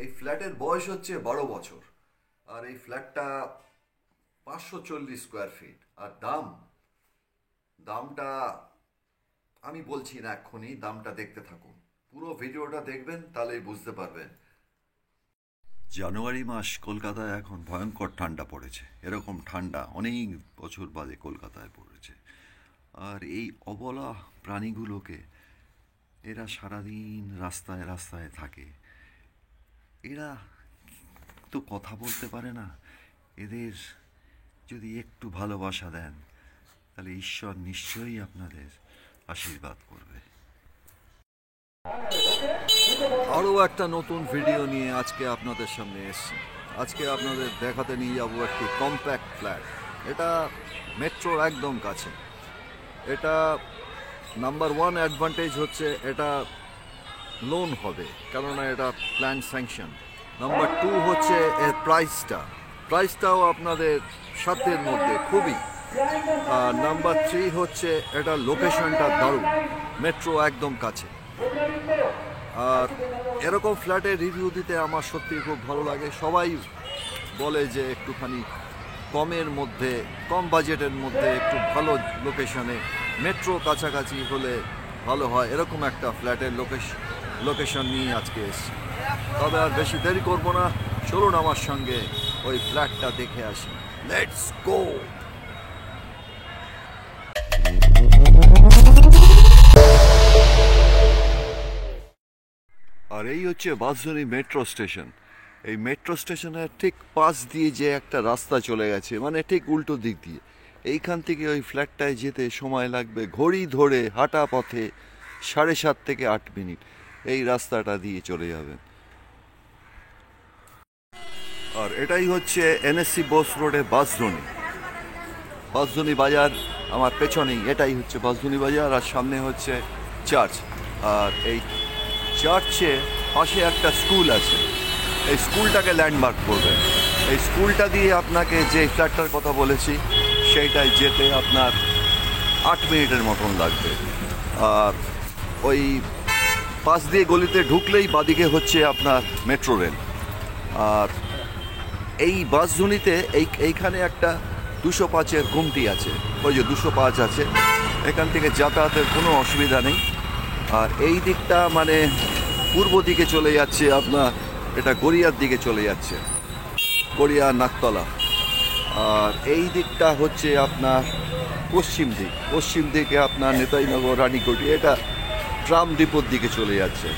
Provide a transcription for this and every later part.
এই ফ্ল্যাটের বয়স হচ্ছে 12 বছর। আর এই ফ্ল্যাটটা 540 স্কোয়ার ফিট। আর দামটা আমি বলছি না, এক্ষুনি দামটা দেখতে থাকুন। পুরো ভিডিওটা দেখবেন, তাহলেই বুঝতে পারবেন। জানুয়ারি মাস কলকাতায় এখন ভয়ঙ্কর ঠান্ডা পড়েছে। এরকম ঠান্ডা অনেক বছর বাদে কলকাতায় পড়েছে। আর এই অবলা প্রাণীগুলোকে, এরা সারাদিন রাস্তায় রাস্তায় থাকে। এরা তো কথা বলতে পারে না। এদের যদি একটু ভালোবাসা দেন, তাহলে ঈশ্বর নিশ্চয়ই আপনাদের আশীর্বাদ করবে। আরও একটা নতুন ভিডিও নিয়ে আজকে আপনাদের সামনে এসেছি। আজকে আপনাদের দেখাতে নিয়ে যাবো একটি কম্প্যাক্ট ফ্ল্যাট। এটা মেট্রোর একদম কাছে। এটা নাম্বার ওয়ান অ্যাডভান্টেজ হচ্ছে এটা লোন হবে, কেননা এটা প্ল্যান স্যাংশন। নাম্বার টু হচ্ছে এর প্রাইসটাও আপনাদের সাধ্যের মধ্যে খুবই। আর নাম্বার থ্রি হচ্ছে এটা লোকেশনটা দারুণ, মেট্রো একদম কাছে। আর এরকম ফ্ল্যাটের রিভিউ দিতে আমার সত্যি খুব ভালো লাগে। সবাই বলে যে একটুখানি কমের মধ্যে, কম বাজেটের মধ্যে একটু ভালো লোকেশনে মেট্রো কাছাকাছি হলে ভালো হয়। এরকম একটা ফ্ল্যাটের লোকেশন নিয়ে আজকে এসেছি। তবে আর বেশি দেরি করবো না, চলুন আমার সঙ্গে ওই ফ্ল্যাটটা দেখে আসি। Let's go. আর এই হচ্ছে বাঁশদ্রোণী মেট্রো স্টেশন। এই মেট্রো স্টেশনের ঠিক পাশ দিয়ে যে একটা রাস্তা চলে গেছে, মানে ঠিক উল্টো দিক দিয়ে, এইখান থেকে ওই ফ্ল্যাটটায় যেতে সময় লাগবে ঘড়ি ধরে হাঁটা পথে 7.5 থেকে 8 মিনিট। এই রাস্তাটা দিয়ে চলে যাবেন। আর এটাই হচ্ছে এনএসসি বোস রোডে বাঁশদ্রোণী বাজার। আমার পেছনেই এটাই হচ্ছে বাঁশদ্রোণী বাজার, আর সামনে হচ্ছে চার্চ। আর এই চার্চে পাশে একটা স্কুল আছে, এই স্কুলটাকে ল্যান্ডমার্ক করবেন। এই স্কুলটা দিয়ে আপনাকে যে ফ্ল্যাটটার কথা বলেছি সেইটাই যেতে আপনার 8 মিনিটের মতন লাগবে। আর ওই পাশ দিয়ে গলিতে ঢুকলেই বাদিকে হচ্ছে আপনার মেট্রো রেল। আর এই বাসজুনিতে এইখানে একটা 205-এর গুমটি আছে, ওই যে 205 আছে, এখান থেকে যাতায়াতের কোনো অসুবিধা নেই। আর এই দিকটা মানে পূর্ব দিকে চলে যাচ্ছে আপনার, এটা গড়িয়ার দিকে চলে যাচ্ছে, গড়িয়া নাকতলা। আর এই দিকটা হচ্ছে আপনার পশ্চিম দিকে আপনার নেতাজিনগর রানীকুটি, এটা ট্রাম ডিপোর দিকে চলে যাচ্ছে।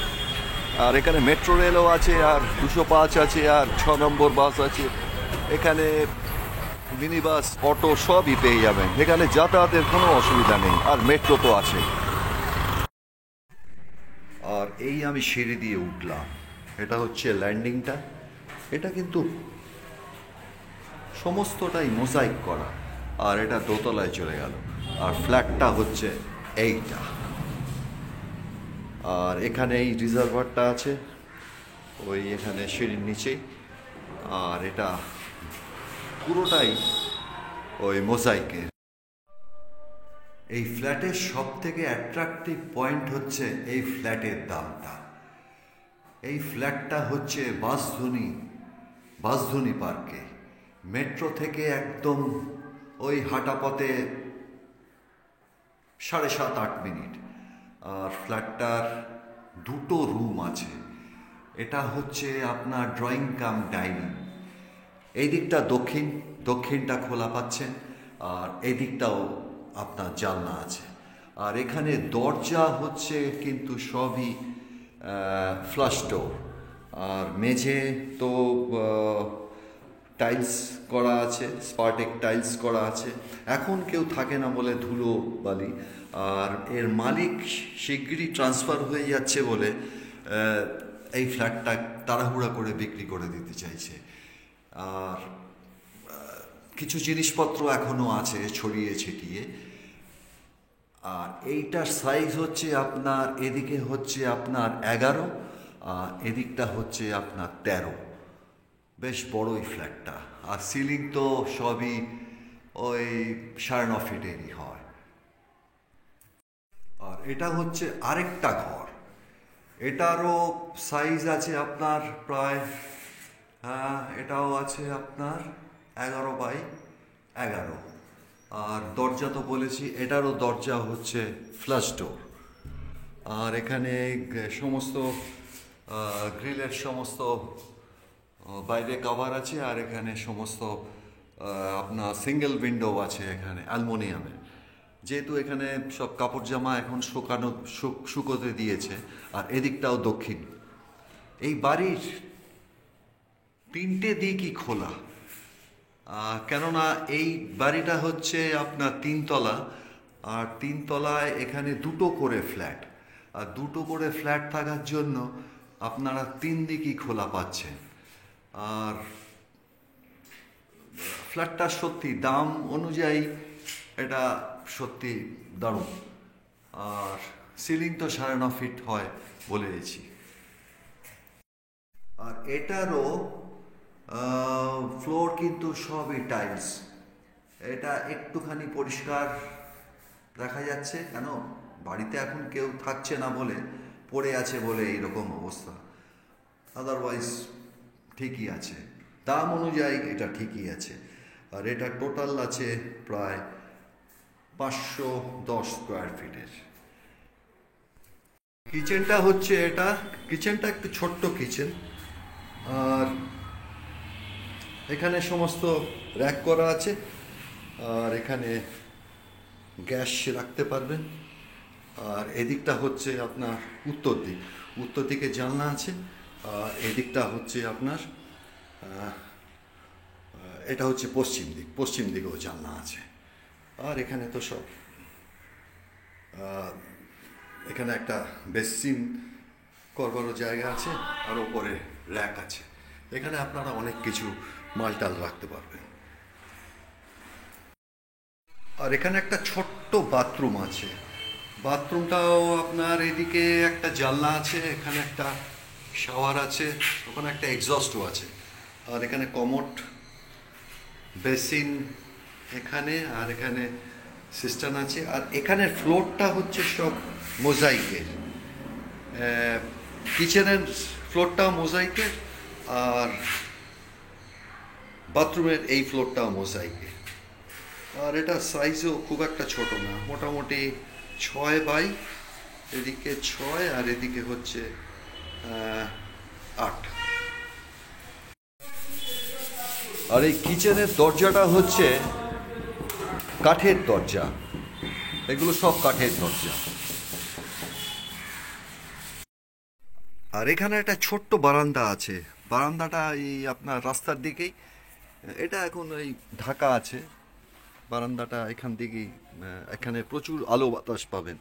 আর এখানে মেট্রো রেলও আছে, আর 205 আছে, আর 6 নম্বর বাস আছে। এখানে মিনি বাস, অটো সবই পেয়ে যাবেন। এখানে যাতায়াতের কোনো অসুবিধা নেই, আর মেট্রো তো আছে। আর এই আমি সিঁড়ি দিয়ে উঠলাম, এটা হচ্ছে ল্যান্ডিংটা। এটা কিন্তু সমস্তটাই মোজাইক করা। আর এটা দোতলায় চলে গেল। আর ফ্ল্যাটটা হচ্ছে এইটা। আর এখানে এই রিজার্ভারটা আছে ওই এখানে সিঁড়ির নিচেই। আর এটা পুরোটাই ওই মোজাইকের। এই ফ্ল্যাটের সব থেকে অ্যাট্রাকটিভ পয়েন্ট হচ্ছে এই ফ্ল্যাটের দামটা। এই ফ্ল্যাটটা হচ্ছে বাঁশদ্রোণী পার্কে, মেট্রো থেকে একদম ওই হাঁটা পথে 7.5-8 মিনিট। আর ফ্ল্যাটটার দুটো রুম আছে। এটা হচ্ছে আপনার ড্রয়িং কাম ডাইনিং। এই দিকটা দক্ষিণটা খোলা পাচ্ছেন, আর এই দিকটাও আপনার জানলা আছে। আর এখানে দরজা হচ্ছে কিন্তু সবই ফ্লাশ ডোর। আর মেঝে তো টাইলস করা আছে, স্পার্টেক টাইলস করা আছে। এখন কেউ থাকে না বলে ধুলো বালি। আর এর মালিক শিগগিরই ট্রান্সফার হয়ে যাচ্ছে বলে এই ফ্ল্যাটটা তাড়াহুড়া করে বিক্রি করে দিতে চাইছে। আর কিছু জিনিসপত্র এখনও আছে ছড়িয়ে ছিটিয়ে। আর এইটার সাইজ হচ্ছে আপনার, এদিকে হচ্ছে আপনার 11, আর এদিকটা হচ্ছে আপনার 13। বেশ বড়ই ফ্ল্যাটটা। আর সিলিং তো সবই ওই 9.5 ফিটেরই হয়। আর এটা হচ্ছে আরেকটা ঘর। এটারও সাইজ আছে আপনার প্রায়, হ্যাঁ এটাও আছে আপনার 11 বাই 11। আর দরজা তো বলেছি, এটারও দরজা হচ্ছে ফ্লাশ ডোর। আর এখানে সমস্ত গ্রিলের সমস্ত বাইরে কভার আছে। আর এখানে সমস্ত আপনার সিঙ্গেল উইন্ডো আছে এখানে অ্যালুমিনিয়ামের। যেহেতু এখানে সব কাপড় জামা এখন শুকোতে দিয়েছে। আর এদিকটাও দক্ষিণ। এই বাড়ির 3টে দিকই খোলা, কেননা এই বাড়িটা হচ্ছে আপনার 3তলা। আর 3তলায় এখানে 2টো করে ফ্ল্যাট। আর 2টো করে ফ্ল্যাট থাকার জন্য আপনারা 3 দিকই খোলা পাচ্ছেন। আর ফ্ল্যাটটা সত্যি দাম অনুযায়ী এটা সত্যি দারুণ। আর সিলিং তো 9.5 ফিট হয় বলেছি। আর এটারও ফ্লোর কিন্তু সবই টাইলস। এটা একটুখানি পরিষ্কার দেখা যাচ্ছে, কেন বাড়িতে এখন কেউ থাকছে না বলে, পড়ে আছে বলে এইরকম অবস্থা। আদারওয়াইজ ঠিকই আছে, দাম অনুযায়ী এটা ঠিকই আছে। আর এটা টোটাল আছে প্রায় 510 স্কোয়ার ফিটের। কিচেনটা হচ্ছে এটা, কিচেনটা একটু ছোট্ট কিচেন। আর এখানে সমস্ত র্যাক করা আছে। আর এখানে গ্যাস রাখতে পারবেন। আর এদিকটা হচ্ছে আপনার উত্তর দিক, উত্তর দিকে জানলা আছে। আর এদিকটা হচ্ছে আপনার এটা হচ্ছে পশ্চিম দিক, পশ্চিম দিকেও জানলা আছে। আর এখানে তো সব এখানে একটা বেসিন করবারও জায়গা আছে। আর ওপরে র্যাক আছে। এখানে আপনারা অনেক কিছু মালটাল রাখতে পারবেন। আর এখানে একটা ছোট্ট বাথরুম আছে। বাথরুমটাও আপনার এদিকে একটা জানলা আছে, এখানে একটা শাওয়ার আছে, ওখানে একটা এক্সস্টও আছে। আর এখানে কমোড, বেসিন এখানে, আর এখানে সিস্টেম আছে। আর এখানের ফ্লোরটা হচ্ছে সব মোজাইকের। কিচেনের ফ্লোরটাও মোজাইকের। আর বাথরুমের এই ফ্লোরটাও মোজাইকের। আর এটা সাইজও খুব একটা ছোট না, মোটামুটি 6 বাই, এদিকে 6 আর এদিকে হচ্ছে 8। আর এই কিচেনের দরজাটা হচ্ছে কাঠের দরজা, এগুলো সব কাঠের দরজা। আর এখানে একটা ছোট্ট বারান্দা আছে। বারান্দাটা এই আপনার রাস্তার দিকেই, এটা এখন এই ঢাকা আছে। বারান্দাটা এখান থেকেই, এখানে প্রচুর আলো বাতাস পাবেন।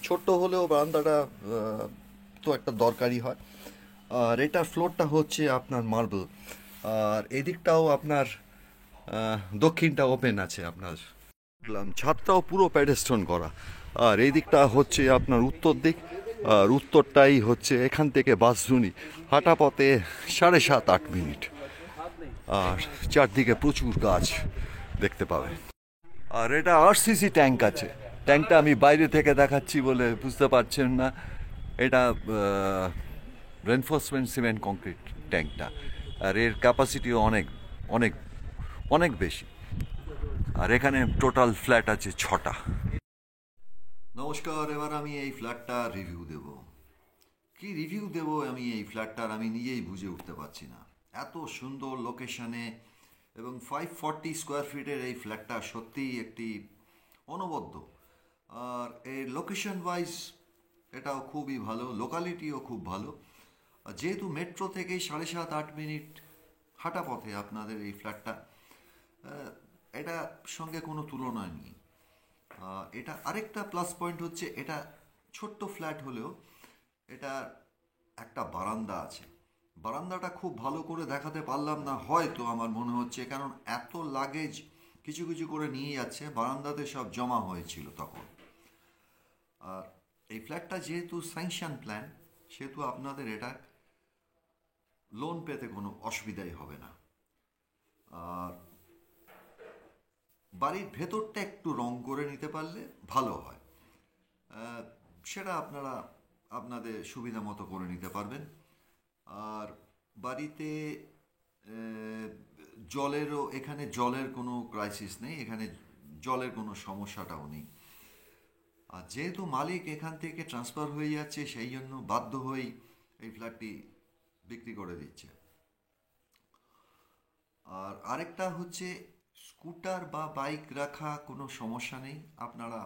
ছোট্ট হলেও বারান্দাটা তো একটা দরকারি হয়। আর এটার ফ্লোরটা হচ্ছে আপনার মার্বেল। আর এদিকটাও আপনার দক্ষিণটা ওপেন আছে আপনার, ছাদটাও পুরো প্যাডেস্টন করা। আর এই দিকটা হচ্ছে আপনার উত্তর দিক। আর উত্তরটাই হচ্ছে এখান থেকে বাসধুনি হাঁটা পথে 7.5-8 মিনিট। আর চারদিকে প্রচুর গাছ দেখতে পাবে। আর এটা আরসিসি ট্যাঙ্ক আছে। ট্যাঙ্কটা আমি বাইরে থেকে দেখাচ্ছি বলে বুঝতে পারছেন না। এটা রেনফোর্সমেন্ট সিমেন্ট কংক্রিট ট্যাঙ্কটা। আর এর ক্যাপাসিটিও অনেক অনেক অনেক বেশি। আর এখানে টোটাল ফ্ল্যাট আছে 6টা। নমস্কার, এবার আমি এই ফ্ল্যাটটা রিভিউ দেব। কি রিভিউ দেব আমি এই ফ্ল্যাটটার, আমি নিজেই বুঝে উঠতে পারছি না। এত সুন্দর লোকেশনে এবং 540 স্কোয়ার ফিটের এই ফ্ল্যাটটা সত্যিই একটি অনবদ্য। আর এর লোকেশন ওয়াইজ এটাও খুবই ভালো, লোকালিটিও খুব ভালো। যেহেতু মেট্রো থেকেই 7.5-8 মিনিট হাঁটা পথে আপনাদের এই ফ্ল্যাটটা, এটা সঙ্গে কোনো তুলনা নেই। এটা আরেকটা প্লাস পয়েন্ট হচ্ছে, এটা ছোট্ট ফ্ল্যাট হলেও এটা একটা বারান্দা আছে। বারান্দাটা খুব ভালো করে দেখাতে পারলাম না হয়তো, আমার মনে হচ্ছে, কারণ এত লাগেজ কিছু কিছু করে নিয়ে যাচ্ছে, বারান্দাতে সব জমা হয়েছিল তখন। আর এই ফ্ল্যাটটা যেহেতু স্যাংশন প্ল্যান, সেহেতু আপনাদের এটা লোন পেতে কোনো অসুবিধাই হবে না। আর বাড়ির ভেতরটা একটু রং করে নিতে পারলে ভালো হয়। সেটা আপনারা আপনাদের সুবিধা মতো করে নিতে পারবেন। আর বাড়িতে জলেরও, এখানে জলের কোনো ক্রাইসিস নেই, এখানে জলের কোনো সমস্যাটাও নেই। আর যেহেতু মালিক এখান থেকে ট্রান্সফার হয়ে যাচ্ছে, সেই জন্য বাধ্য হয়েই এই ফ্ল্যাটটি বিক্রি করে দিচ্ছে। আর আরেকটা হচ্ছে, স্কুটার বা বাইক রাখা কোনো সমস্যা নেই, আপনারা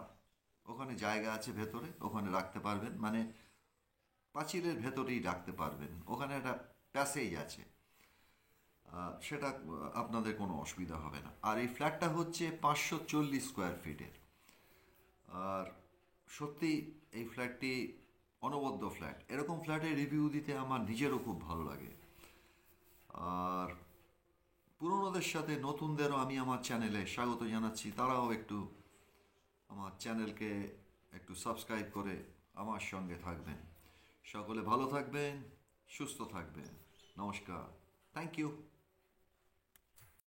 ওখানে জায়গা আছে ভেতরে, ওখানে রাখতে পারবেন, মানে পাঁচিলের ভেতরেই রাখতে পারবেন, ওখানে একটা প্যাসেজ আছে, সেটা আপনাদের কোনো অসুবিধা হবে না। আর এই ফ্ল্যাটটা হচ্ছে 540 স্কোয়ার ফিটের। আর সত্যি এই ফ্ল্যাটটি অনবদ্য ফ্ল্যাট, এরকম ফ্ল্যাটের রিভিউ দিতে আমার নিজেরও খুব ভালো লাগে। আর পুরনোদের সাথে নতুনদেরও আমি আমার চ্যানেলে স্বাগত জানাচ্ছি, তারাও একটু আমার চ্যানেলকে একটু সাবস্ক্রাইব করে আমার সঙ্গে থাকবেন। সকলে ভালো থাকবেন, সুস্থ থাকবেন। নমস্কার, থ্যাংক ইউ।